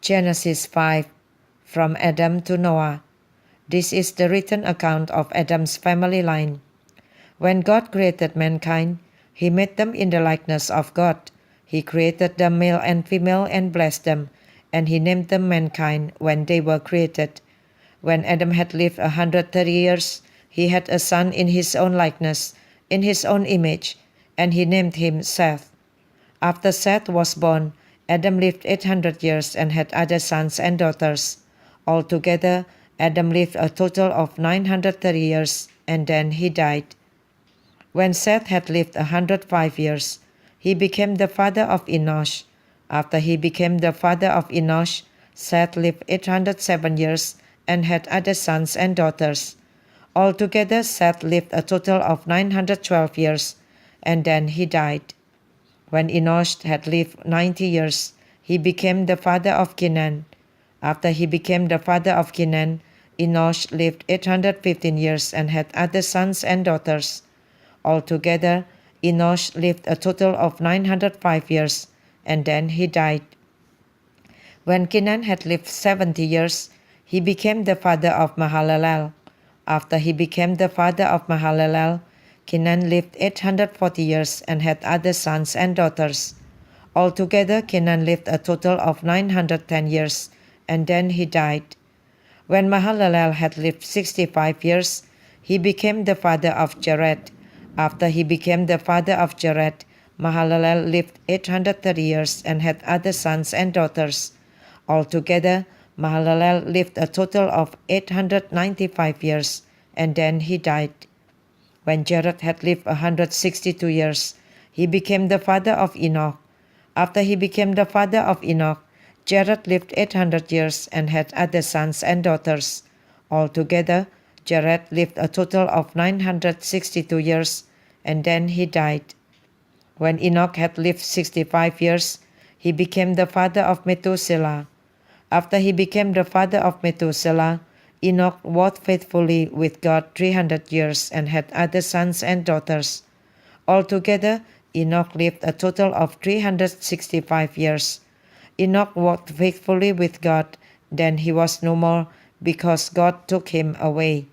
Genesis 5. From Adam to Noah. This is the written account of Adam's family line. When God created mankind, He made them in the likeness of God. He created them male and female and blessed them, and He named them mankind when they were created. When Adam had lived 130 years, he had a son in his own likeness, in his own image, and he named him Seth. After Seth was born, Adam lived 800 years and had other sons and daughters. Altogether, Adam lived a total of 930 years, and then he died. When Seth had lived 105 years, he became the father of Enosh. After he became the father of Enosh, Seth lived 807 years and had other sons and daughters. Altogether, Seth lived a total of 912 years, and then he died. When Enosh had lived 90 years, he became the father of Kenan. After he became the father of Kenan, Enosh lived 815 years and had other sons and daughters. Altogether, Enosh lived a total of 905 years, and then he died. When Kenan had lived 70 years, he became the father of Mahalalel. After he became the father of Mahalalel, Kenan lived 840 years and had other sons and daughters. Altogether, Kenan lived a total of 910 years, and then he died. When Mahalalel had lived 65 years, he became the father of Jared. After he became the father of Jared, Mahalalel lived 830 years and had other sons and daughters. Altogether, Mahalalel lived a total of 895 years, and then he died. When Jared had lived 162 years, he became the father of Enoch. After he became the father of Enoch, Jared lived 800 years and had other sons and daughters. Altogether, Jared lived a total of 962 years, and then he died. When Enoch had lived 65 years, he became the father of Methuselah. After he became the father of Methuselah, Enoch walked faithfully with God 300 years and had other sons and daughters. Altogether, Enoch lived a total of 365 years. Enoch walked faithfully with God, then he was no more, because God took him away.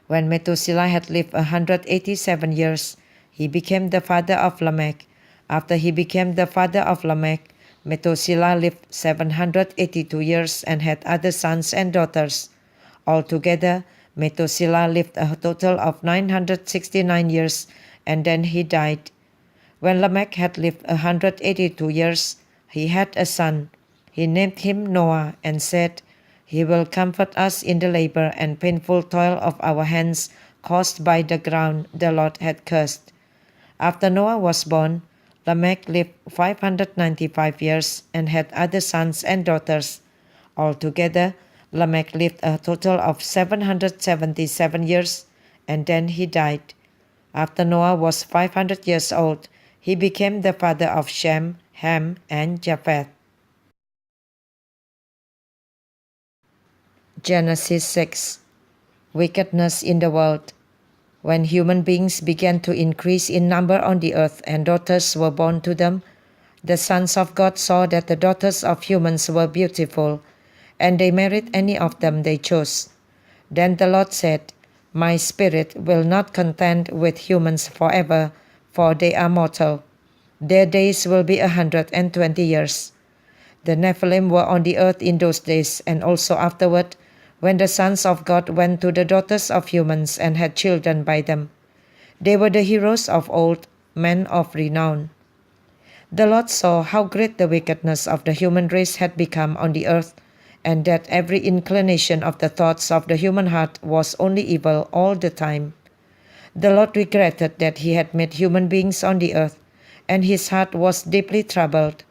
When Methuselah had lived 187 years, he became the father of Lamech. After he became the father of Lamech, Methuselah lived 782 years and had other sons and daughters. Altogether, Methuselah lived a total of 969 years, and then he died. When Lamech had lived 182 years, he had a son. He named him Noah and said, "He will comfort us in the labor and painful toil of our hands caused by the ground the Lord had cursed." After Noah was born, Lamech lived 595 years and had other sons and daughters. Altogether, Lamech lived a total of 777 years, and then he died. After Noah was 500 years old, he became the father of Shem, Ham, and Japheth. Genesis 6. Wickedness in the world. When human beings began to increase in number on the earth and daughters were born to them, the sons of God saw that the daughters of humans were beautiful, and they married any of them they chose. Then the Lord said, "My spirit will not contend with humans forever, for they are mortal. Their days will be 120 years. The Nephilim were on the earth in those days, and also afterward, when the sons of God went to the daughters of humans and had children by them. They were the heroes of old, men of renown. The Lord saw how great the wickedness of the human race had become on the earth, and that every inclination of the thoughts of the human heart was only evil all the time. The Lord regretted that he had made human beings on the earth, and his heart was deeply troubled.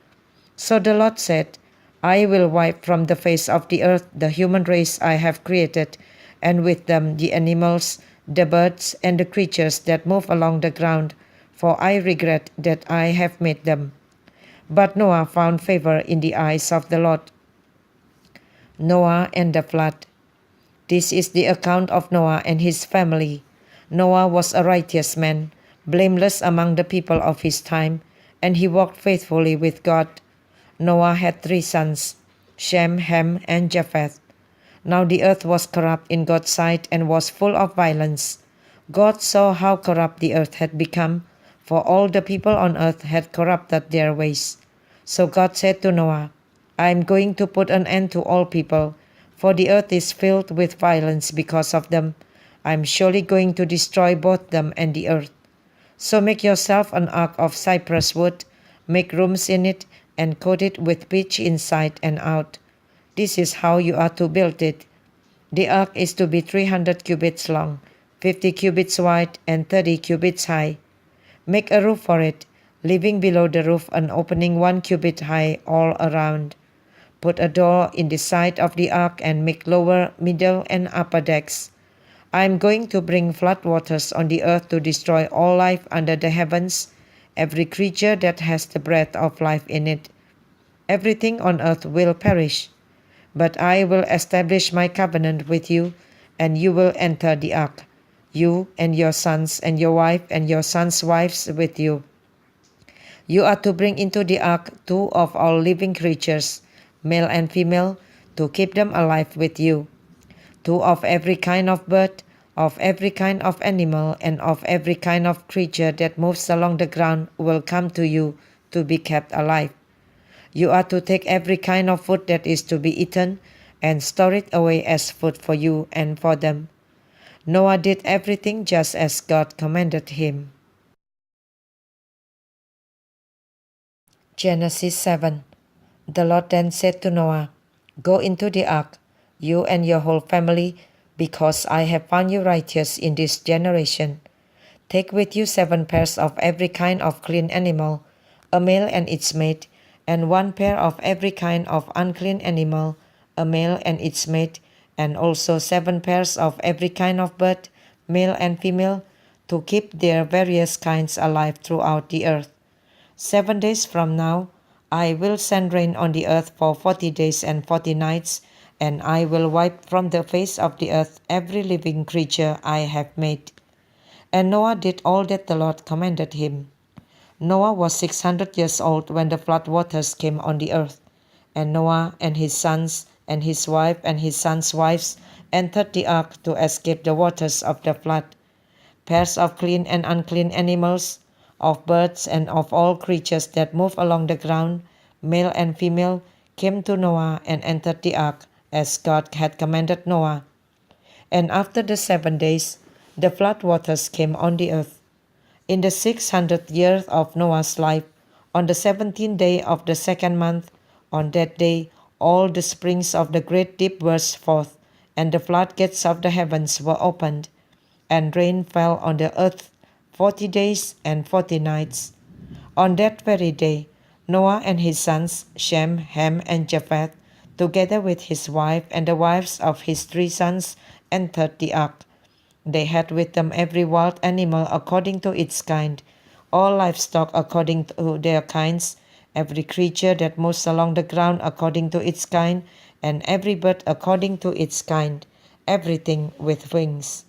So the Lord said, I will wipe from the face of the earth the human race I have created, and with them the animals, the birds, and the creatures that move along the ground, for I regret that I have made them. But Noah found favor in the eyes of the Lord. Noah and the flood. This is the account of Noah and his family. Noah was a righteous man, blameless among the people of his time, and he walked faithfully with God. Noah had 3 sons, Shem, Ham, and Japheth. Now the earth was corrupt in God's sight and was full of violence. God saw how corrupt the earth had become, for all the people on earth had corrupted their ways. So God said to Noah, I am going to put an end to all people, for the earth is filled with violence because of them. I am surely going to destroy both them and the earth. So make yourself an ark of cypress wood, make rooms in it, and coat it with pitch inside and out. This is how you are to build it. The ark is to be 300 cubits long, 50 cubits wide, and 30 cubits high. Make a roof for it, leaving below the roof an opening 1 cubit high all around. Put a door in the side of the ark and make lower, middle, and upper decks. I am going to bring flood waters on the earth to destroy all life under the heavens, every creature that has the breath of life in it. Everything on earth will perish. But I will establish my covenant with you, and you will enter the ark, you and your sons and your wife and your sons' wives with you. You are to bring into the ark 2 of all living creatures, male and female, to keep them alive with you. 2 of every kind of bird, of every kind of animal, and of every kind of creature that moves along the ground will come to you to be kept alive. You are to take every kind of food that is to be eaten and store it away as food for you and for them. Noah did everything just as God commanded him. Genesis 7. The Lord then said to Noah, Go into the ark, you and your whole family, because I have found you righteous in this generation. Take with you 7 pairs of every kind of clean animal, a male and its mate, and 1 pair of every kind of unclean animal, a male and its mate, and also 7 pairs of every kind of bird, male and female, to keep their various kinds alive throughout the earth. 7 days from now, I will send rain on the earth for 40 days and 40 nights, and I will wipe from the face of the earth every living creature I have made. And Noah did all that the Lord commanded him. Noah was 600 years old when the flood waters came on the earth, and Noah and his sons and his wife and his sons' wives entered the ark to escape the waters of the flood. Pairs of clean and unclean animals, of birds and of all creatures that move along the ground, male and female, came to Noah and entered the ark, as God had commanded Noah. And after the 7 days, the flood waters came on the earth. In the 600th year of Noah's life, on the 17th day of the 2nd month, on that day all the springs of the great deep burst forth, and the floodgates of the heavens were opened, and rain fell on the earth 40 days and 40 nights. On that very day, Noah and his sons, Shem, Ham, and Japheth, together with his wife and the wives of his 3 sons, entered the ark. They had with them every wild animal according to its kind, all livestock according to their kinds, every creature that moves along the ground according to its kind, and every bird according to its kind, everything with wings.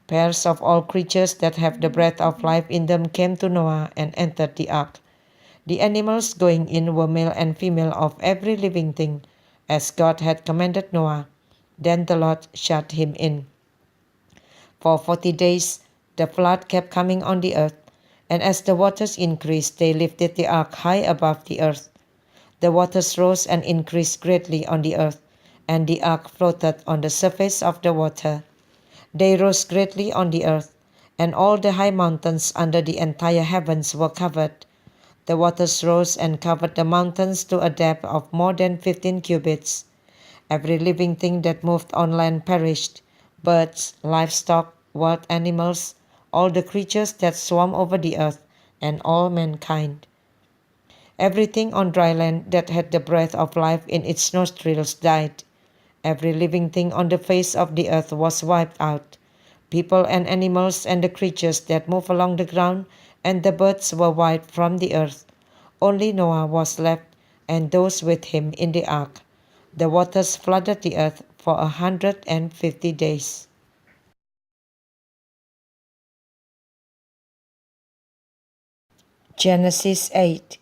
Pairs of all creatures that have the breath of life in them came to Noah and entered the ark. The animals going in were male and female of every living thing, as God had commanded Noah. Then the Lord shut him in. For 40 days the flood kept coming on the earth, and as the waters increased, they lifted the ark high above the earth. The waters rose and increased greatly on the earth, and the ark floated on the surface of the water. They rose greatly on the earth, and all the high mountains under the entire heavens were covered. The waters rose and covered the mountains to a depth of more than 15 cubits. Every living thing that moved on land perished, birds, livestock, wild animals, all the creatures that swarm over the earth, and all mankind. Everything on dry land that had the breath of life in its nostrils died. Every living thing on the face of the earth was wiped out. People and animals and the creatures that move along the ground and the birds were wiped from the earth. Only Noah was left, and those with him in the ark. The waters flooded the earth for 150 days. Genesis 8.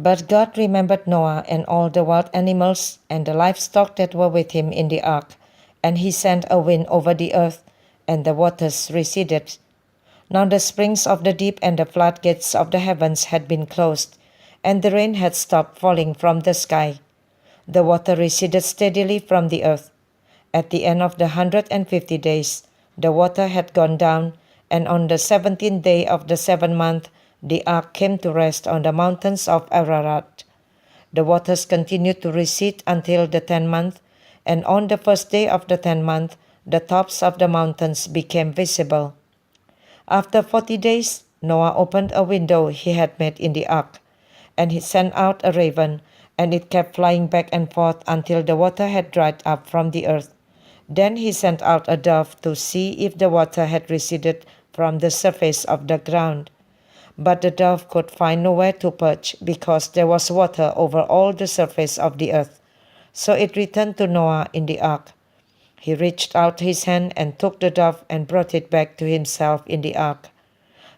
But God remembered Noah and all the wild animals and the livestock that were with him in the ark, and he sent a wind over the earth, and the waters receded. Now the springs of the deep and the floodgates of the heavens had been closed, and the rain had stopped falling from the sky. The water receded steadily from the earth. At the end of the 150 days, the water had gone down, and on the 17th day of the 7th month, the ark came to rest on the mountains of Ararat. The waters continued to recede until the 10th month, and on the first day of the 10th month, the tops of the mountains became visible. After 40 days, Noah opened a window he had made in the ark, and he sent out a raven, and it kept flying back and forth until the water had dried up from the earth. Then he sent out a dove to see if the water had receded from the surface of the ground. But the dove could find nowhere to perch, because there was water over all the surface of the earth. So it returned to Noah in the ark. He reached out his hand and took the dove and brought it back to himself in the ark.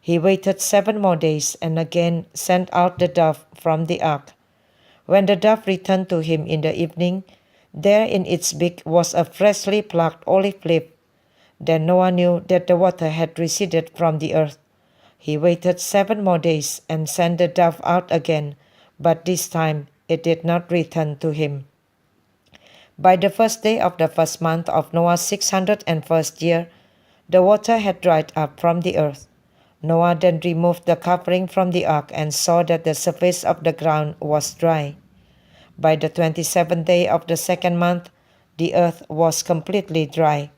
He waited 7 more days and again sent out the dove from the ark. When the dove returned to him in the evening, there in its beak was a freshly plucked olive leaf. Then Noah knew that the water had receded from the earth. He waited 7 more days and sent the dove out again, but this time it did not return to him. By the first day of the first month of Noah's 601st year, the water had dried up from the earth. Noah then removed the covering from the ark and saw that the surface of the ground was dry. By the 27th day of the 2nd month, the earth was completely dry.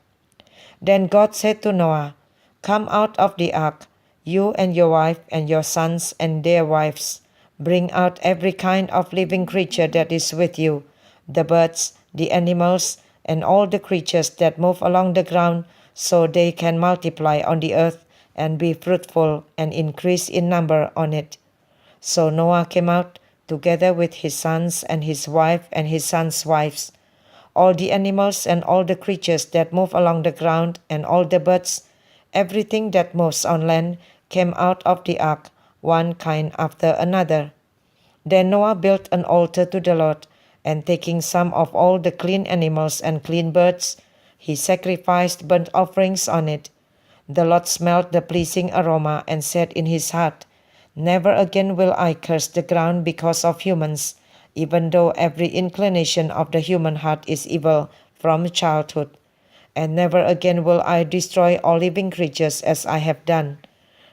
Then God said to Noah, "Come out of the ark, you and your wife and your sons and their wives. Bring out every kind of living creature that is with you, the birds, the animals, and all the creatures that move along the ground, so they can multiply on the earth and be fruitful and increase in number on it." So Noah came out, together with his sons and his wife and his sons' wives. All the animals and all the creatures that move along the ground and all the birds, everything that moves on land, came out of the ark, one kind after another. Then Noah built an altar to the Lord, and taking some of all the clean animals and clean birds, he sacrificed burnt offerings on it. The Lord smelled the pleasing aroma and said in his heart, "Never again will I curse the ground because of humans, even though every inclination of the human heart is evil from childhood. And never again will I destroy all living creatures as I have done.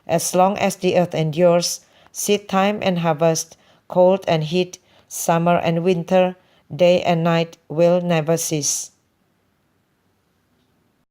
As long as the earth endures, seed time and harvest, cold and heat, summer and winter, day and night will never cease."